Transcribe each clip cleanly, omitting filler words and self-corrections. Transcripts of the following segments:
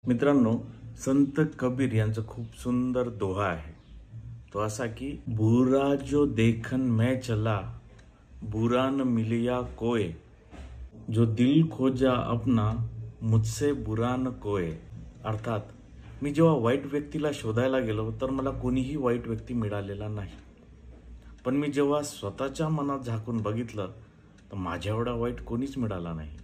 मित्रांनो, संत कबीर यांचं खूप सुंदर दोहा आहे. तो असा की बुरा जो देखन मैं चला, बुरा न मिलिया कोय, जो दिल खोजा अपना, मुझसे बुरा न कोय. अर्थात मी जेव्हा वाईट व्यक्तीला शोधायला गेलो तर मला कोणीही वाईट व्यक्ती मिळालेला नाही. पण मी जेव्हा स्वतःच्या मनात झाकून बघितलं तर माझ्या एवढा वाईट कोणीच मिळाला नाही.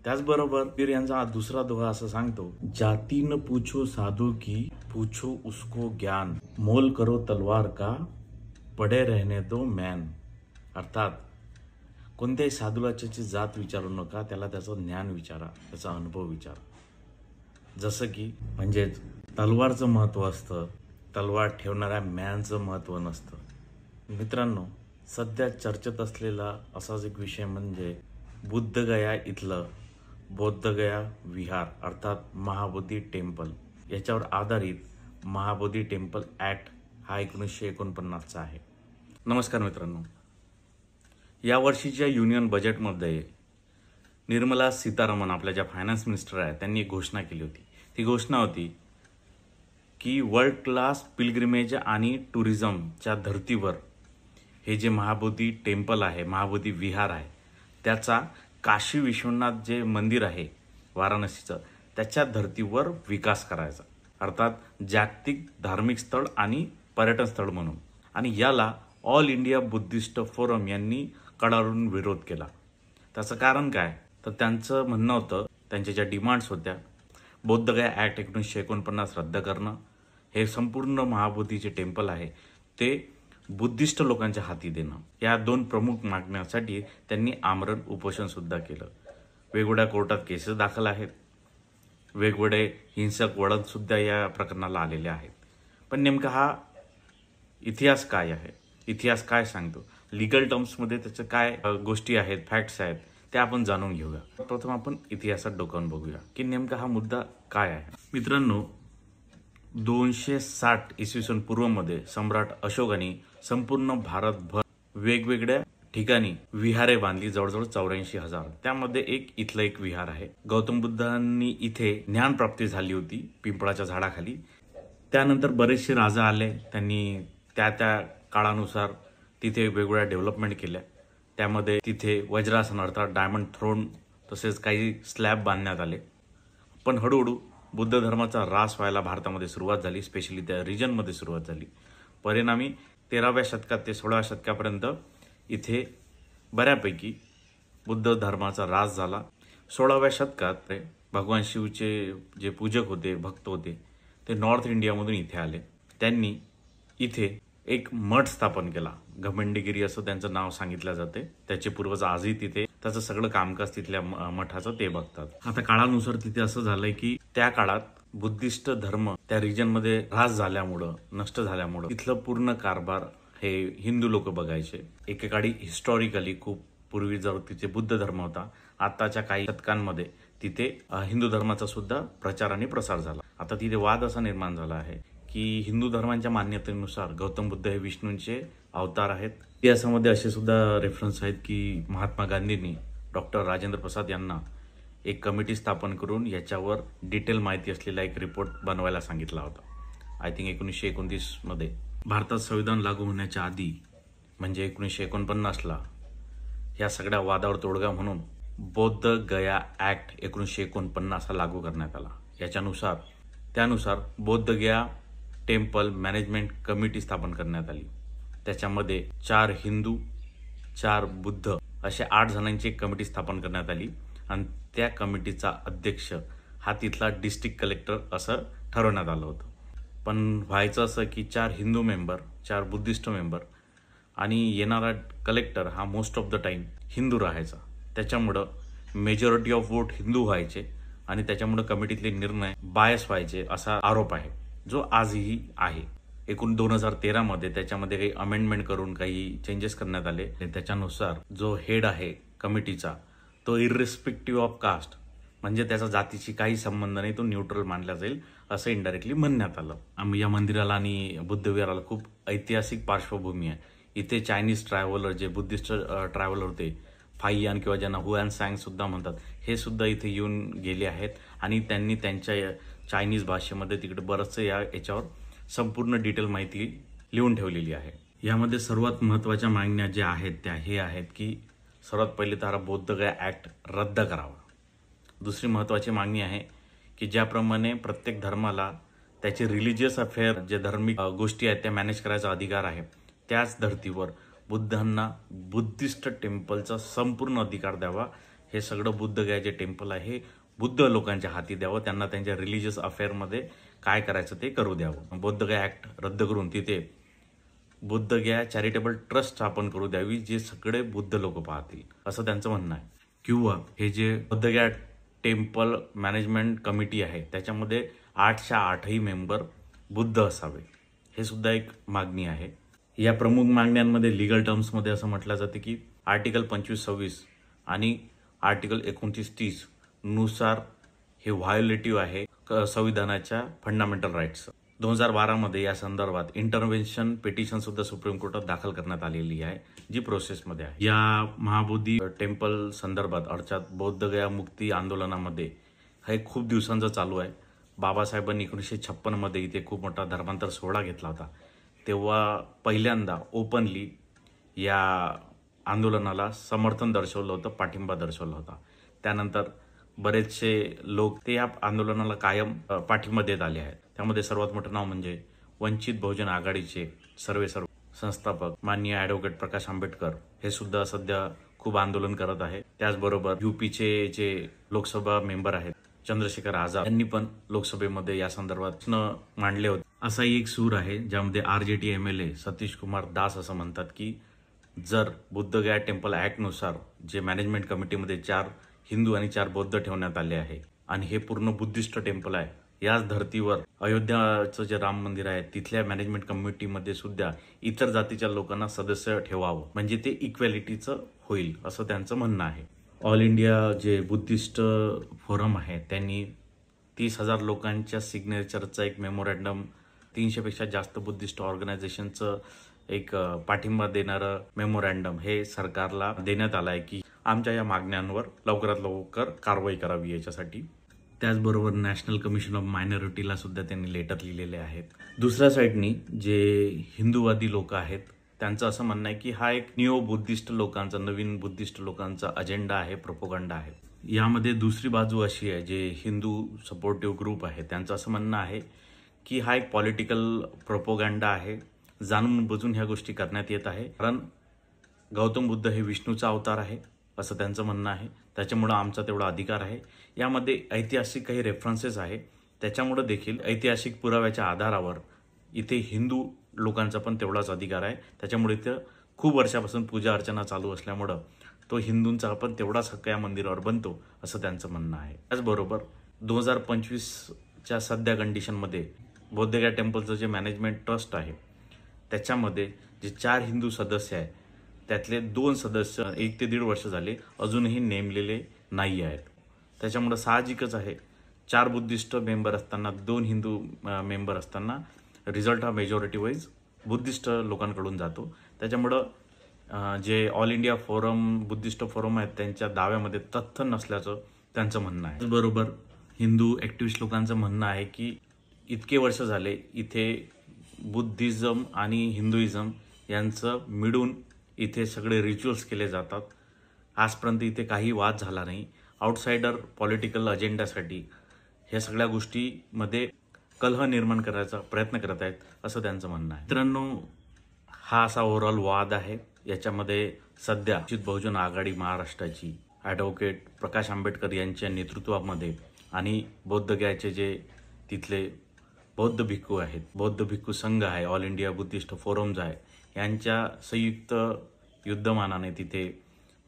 त्याचबरोबर पीर यांचा दुसरा दोहा असं सांगतो, जाती न पूछो साधू की, पूछो उसको ज्ञान, मोल करो तलवार का, पडे रहने दो मैन. अर्थात कोणत्याही साधूला त्याची जात विचारू नका, त्याला त्याचं ज्ञान विचारा, त्याचा अनुभव विचारा. जसं की म्हणजेच तलवारचं महत्त्व असतं, तलवार ठेवणाऱ्या मॅनचं महत्त्व नसतं. मित्रांनो, सध्या चर्चेत असलेला असाच एक विषय म्हणजे बुद्धगया इथलं बौद्धगया विहार अर्थात महाबोधी टेम्पल. याच्यावर आधारित महाबोधी टेम्पल ॲक्ट हा 1949चा आहे. नमस्कार मित्रांनो, या वर्षीच्या युनियन बजेटमध्ये निर्मला सीतारामन आपल्या ज्या फायनान्स मिनिस्टर आहेत त्यांनी एक घोषणा केली होती. ती घोषणा होती की वर्ल्ड क्लास पिलग्रिमेज आणि टुरिझमच्या धर्तीवर हे जे महाबोधी टेम्पल आहे, महाबोधी विहार आहे, त्याचा काशी विश्वनाथ जे मंदिर आहे वाराणसीचं, त्याच्या धर्तीवर विकास करायचा. अर्थात जागतिक धार्मिक स्थळ आणि पर्यटन स्थळ म्हणून. आणि याला ऑल इंडिया बुद्धिस्ट फोरम यांनी कडाडून विरोध केला. त्याचं कारण काय तर त्यांचं म्हणणं होतं, त्यांच्या ज्या डिमांड्स होत्या, बौद्धगया ॲक्ट 1949 रद्द करणं, हे संपूर्ण महाबोधीचे टेम्पल आहे ते बुद्धिस्ट लोकांच्या हाती देणं, या दोन प्रमुख मागण्यासाठी त्यांनी आमरण उपोषण सुद्धा केलं. वेगवेगळ्या कोर्टात केसेस दाखल आहेत, वेगवेगळे हिंसक वळण सुद्धा या प्रकरणाला आलेले आहेत. पण नेमका हा इतिहास काय आहे, इतिहास काय सांगतो, लिगल टर्म्समध्ये त्याचं काय गोष्टी आहेत, फॅक्ट्स आहेत, ते आपण जाणून घेऊया. प्रथम आपण इतिहासात डोकावून बघूया की नेमका हा मुद्दा काय आहे. मित्रांनो, 260 इसवी सन पूर्वमध्ये सम्राट अशोकाने संपूर्ण भारतभर वेगवेगळ्या ठिकाणी विहारे बांधली, जवळजवळ 84,000. त्यामध्ये इथलं एक विहार आहे. गौतम बुद्धांनी इथे ज्ञानप्राप्ती झाली होती पिंपळाच्या झाडाखाली. त्यानंतर बरेचसे राजा आले, त्यांनी त्या काळानुसार तिथे वेगवेगळ्या डेव्हलपमेंट केल्या. त्यामध्ये तिथे वज्रासन अर्थात डायमंड थ्रोन तसेच काही स्लॅब बांधण्यात आले. पण हळूहळू बुद्ध धर्माचा ऱ्हास व्हायला भारतामध्ये सुरुवात झाली, स्पेशली त्या रिजनमध्ये सुरुवात झाली. परिणामी 13व्या शतकात ते 16व्या शतकापर्यंत इथे बऱ्यापैकी बुद्ध धर्माचा ऱ्हास झाला. 16व्या शतकात भगवान शिवचे जे पूजक होते, भक्त होते, ते नॉर्थ इंडियामधून इथे आले. त्यांनी इथे एक मठ स्थापन केला. घमंडगिरी असं त्यांचं नाव सांगितलं जाते. त्याचे पूर्वज आजही तिथे त्याचं सगळं कामकाज तिथल्या मठाचं ते बघतात. आता काळानुसार तिथे असं झालंय की त्या काळात बुद्धिस्ट धर्म त्या रिजनमध्ये ऱ्हास झाल्यामुळं, नष्ट झाल्यामुळं इथलं पूर्ण कारभार हे हिंदू लोक बघायचे. एकेकाळी हिस्टॉरिकली खूप पूर्वी जर तिथे बुद्ध धर्म होता, आताच्या काही शतकांमध्ये तिथे हिंदू धर्माचा सुद्धा प्रचार आणि प्रसार झाला. आता तिथे वाद असा निर्माण झाला आहे की हिंदू धर्मांच्या मान्यतेनुसार गौतम बुद्ध हे विष्णूंचे अवतार आहेत. इतिहासामध्ये असे सुद्धा रेफरन्स आहेत की महात्मा गांधींनी डॉक्टर राजेंद्र प्रसाद यांना एक कमिटी स्थापन करून याच्यावर डिटेल माहिती असलेला एक रिपोर्ट बनवायला सांगितला होता. आय थिंक 1929मध्ये. भारतात संविधान लागू होण्याच्या आधी म्हणजे 1949ला या सगळ्या वादावर तोडगा म्हणून बौद्ध गया ॲक्ट 1949 हा लागू करण्यात आला. त्यानुसार बौद्ध गया टेम्पल मॅनेजमेंट कमिटी स्थापन करण्यात आली. त्याच्यामध्ये 4 हिंदू, 4 बुद्ध अशा 8 जणांची एक कमिटी स्थापन करण्यात आली आणि त्या कमिटीचा अध्यक्ष हा तिथला डिस्ट्रिक्ट कलेक्टर असं ठरवण्यात आलं होतं. पण व्हायचं असं की 4 हिंदू मेंबर, 4 बुद्धिस्ट मेंबर आणि येणारा कलेक्टर हा most of the time Hindu राहायचा. त्याच्यामुळं मेजॉरिटी ऑफ वोट हिंदू व्हायचे आणि त्याच्यामुळं कमिटीतले निर्णय बायस व्हायचे असा आरोप आहे, जो आजही आहे. एकूण 2013मध्ये त्याच्यामध्ये काही अमेंडमेंट करून काही चेंजेस करण्यात आले. त्याच्यानुसार जो हेड आहे कमिटीचा तो इररिस्पेक्टिव्ह ऑफ कास्ट म्हणजे त्याचा जातीशी काही संबंध नाही, तो न्यूट्रल मानला जाईल असं इनडायरेक्टली म्हणण्यात आलं. या मंदिराला आणि बुद्ध विहाराला खूप ऐतिहासिक पार्श्वभूमी आहे. इथे चायनीज ट्रॅव्हलर जे बुद्धिस्ट ट्रॅव्हलर होते, फाईयान किंवा ज्यांना हुआन सांग सुद्धा म्हणतात, हे सुद्धा इथे येऊन गेले आहेत आणि त्यांनी त्यांच्या चायनीज भाषेमध्ये तिकडे बरंचसं याच्यावर संपूर्ण डिटेल माहिती लिहून ठेवलेली आहे। यामध्ये सर्वात महत्त्वाच्या मागण्या ज्या आहेत त्या हे आहेत की सर्वात पहिले तर बौद्धगया ॲक्ट रद्द करावा। दुसरी महत्त्वाची मागणी आहे की ज्याप्रमाणे प्रत्येक धर्माला त्याचे रिलिजियस अफेअर जे धार्मिक गोष्टी आहेत त्या मॅनेज करायचा अधिकार आहे, त्याच धर्तीवर बुद्धांना बुद्धिस्ट टेम्पलचा संपूर्ण अधिकार द्यावा। हे सगळं बुद्धगया जे टेम्पल आहे बुद्ध लोकांच्या हाती द्यावं, त्यांना त्यांच्या रिलिजियस अफेअरमध्ये काय करायचं ते करू द्यावं। बौद्धगया ॲक्ट रद्द करून तिथे बुद्धगया चॅरिटेबल ट्रस्ट स्थापन करू द्यावी, जे सगळे बुद्ध लोक पाहतील असं त्यांचं म्हणणं आहे। किंवा हे जे बुद्धगया टेम्पल मॅनेजमेंट कमिटी आहे त्याच्यामध्ये 8च्या 8ही मेंबर बुद्ध असावे, हे सुद्धा एक मागणी आहे। या प्रमुख मागण्यांमध्ये लीगल टर्म्समध्ये असं म्हटलं जातं की आर्टिकल 25-26 आणि आर्टिकल 29-30 नुसार हे व्हायोलेटिव्ह आहे संविधानाच्या फंडामेंटल राईट्स। 2012 मध्ये या संदर्भात इंटरव्हेन्शन पिटिशन सुद्धा सुप्रीम कोर्टात दाखल करण्यात आलेली आहे, जी प्रोसेसमध्ये आहे। या महाबोधी टेम्पल संदर्भात अर्थात बौद्धगया मुक्ती आंदोलनामध्ये हे खूप दिवसांचं चालू आहे। बाबासाहेबांनी 1956 मध्ये इथे खूप मोठा धर्मांतर सोहळा घेतला होता, तेव्हा पहिल्यांदा ओपनली या आंदोलनाला समर्थन दर्शवलं होतं, पाठिंबा दर्शवला होता। त्यानंतर बरेचसे लोक ते या आंदोलनाला कायम पाठिंबा देत आले आहेत। त्यामध्ये सर्वात मोठं नाव म्हणजे वंचित बहुजन आघाडीचे सर्व संस्थापक माननीय ॲडव्होकेट प्रकाश आंबेडकर हे सुद्धा सध्या खूप आंदोलन करत आहे। त्याचबरोबर यूपीचे जे लोकसभा मेंबर आहेत चंद्रशेखर आझाद यांनी पण लोकसभेमध्ये या संदर्भात मांडले होते। असाही एक सूर आहे ज्यामध्ये RJT MLA सतीश कुमार दास असं म्हणतात की जर बुद्धगया टेम्पल ॲक्ट नुसार जे मॅनेजमेंट कमिटीमध्ये 4 हिंदू आणि 4 बौद्ध ठेवण्यात आले आहे आणि हे पूर्ण बुद्धिस्ट टेम्पल आहे, याच धर्तीवर अयोध्याचं जे राम मंदिर आहे तिथल्या मॅनेजमेंट कमिटीमध्ये सुद्धा इतर जातीच्या लोकांना सदस्य ठेवावं, म्हणजे ते इक्वॅलिटीचं होईल असं त्यांचं म्हणणं आहे। ऑल इंडिया जे बुद्धिस्ट फोरम आहे त्यांनी 30,000 लोकांच्या सिग्नेचरचा एक मेमोरँडम 300 पेक्षा जास्त बुद्धिस्ट ऑर्गनायझेशनचं एक पाठिंबा देणारं मेमोरँडम हे सरकारला देण्यात आलं आहे की आमच्या या मागण्यांवर लवकरात लवकर कारवाई करावी याच्यासाठी। त्याचबरोबर नॅशनल कमिशन ऑफ मायनॉरिटीला सुद्धा त्यांनी लेटर लिहिलेले आहेत। दुसऱ्या साईडनी जे हिंदूवादी लोक आहेत त्यांचं असं म्हणणं आहे की हा एक निओ बुद्धिस्ट लोकांचा, नवीन बुद्धिस्ट लोकांचा अजेंडा आहे, प्रोपोगंडा आहे। यामध्ये दुसरी बाजू अशी आहे, जे हिंदू सपोर्टिव्ह ग्रुप आहे त्यांचं असं म्हणणं आहे की हा एक पॉलिटिकल प्रोपोगंडा आहे, जाणून बुजून ह्या गोष्टी करण्यात येत आहे, कारण गौतम बुद्ध हे विष्णूचा अवतार आहे असं त्यांचं म्हणणं आहे, त्याच्यामुळं आमचा तेवढा अधिकार आहे। यामध्ये ऐतिहासिक काही रेफरन्सेस आहे, त्याच्यामुळं देखील ऐतिहासिक पुराव्याच्या आधारावर इथे हिंदू लोकांचा पण तेवढाच अधिकार आहे, त्याच्यामुळे इथं खूप वर्षापासून पूजा अर्चना चालू असल्यामुळं तो हिंदूंचा पण तेवढाच हक्क या मंदिरावर बनतो असं त्यांचं म्हणणं आहे। त्याचबरोबर 2025च्या सध्या कंडिशनमध्ये बौद्धगया टेम्पलचं जे मॅनेजमेंट ट्रस्ट आहे त्याच्यामध्ये जे 4 हिंदू सदस्य आहेत त्यातले 2 सदस्य 1 ते 1.5 वर्ष झाले अजूनही नेमलेले नाही आहेत। त्याच्यामुळे साहजिकच आहे 4 बुद्धिस्ट मेंबर असताना 2 हिंदू मेंबर असताना रिझल्ट हा मेजॉरिटी वाईज बुद्धिस्ट लोकांकडून जातो। त्याच्यामुळं जे all India forum Buddhist forum आहेत त्यांच्या दाव्यामध्ये तथ्य नसल्याचं त्यांचं म्हणणं आहे। बरोबर हिंदू ॲक्टिव्हिस्ट लोकांचं म्हणणं आहे की इतके वर्ष झाले इथे बुद्धिझम आणि हिंदुइझम यांचं मिळून इथे सगळे रिच्युअल्स केले जातात, आजपर्यंत इथे काही वाद झाला नाही। आउटसाइडर पॉलिटिकल अजेंडासाठी ह्या सगळ्या गोष्टीमध्ये कलह निर्माण करायचा प्रयत्न करत आहेत असं त्यांचं म्हणणं आहे। मित्रांनो, हा असा ओव्हरऑल वाद आहे। याच्यामध्ये सध्या वंचित बहुजन आघाडी महाराष्ट्राची ॲडव्होकेट प्रकाश आंबेडकर यांच्या नेतृत्वामध्ये आणि बौद्धगयाचे जे तिथले बौद्ध भिक्खू आहेत, बौद्ध भिक्खू संघ आहे, ऑल इंडिया बुद्धिस्ट फोरम्स आहे, यांच्या संयुक्त युद्धमानाने तिथे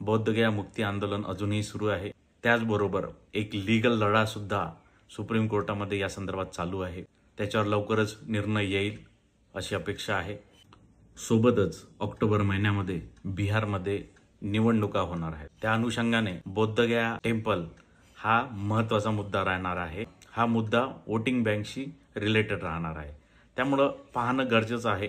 बौद्धगया मुक्ती आंदोलन अजूनही सुरू आहे। त्याचबरोबर एक लीगल लढा सुद्धा सुप्रीम कोर्टामध्ये या संदर्भात चालू आहे, त्याच्यावर लवकरच निर्णय येईल अशी अपेक्षा आहे। सोबतच ऑक्टोबर महिन्यामध्ये बिहारमध्ये निवडणुका होणार आहेत, त्या अनुषंगाने बौद्धगया टेम्पल हा महत्त्वाचा मुद्दा राहणार आहे। हा मुद्दा वोटिंग बँकशी रिलेटेड राहणार आहे, त्यामुळं पाहणं गरजेचं आहे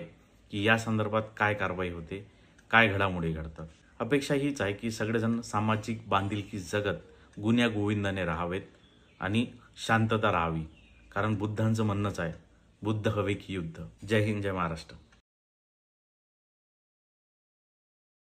की या संदर्भात काय कारवाई होते, काय घडामोडी घडतात। अपेक्षा हीच आहे की सगळेजण सामाजिक बांधिलकी जगत गुण्या गोविंदाने राहावेत आणि शांतता राहावी. कारण बुद्धांचं म्हणणंच आहे, बुद्ध हवे की युद्ध. जय हिंद, जय महाराष्ट्र.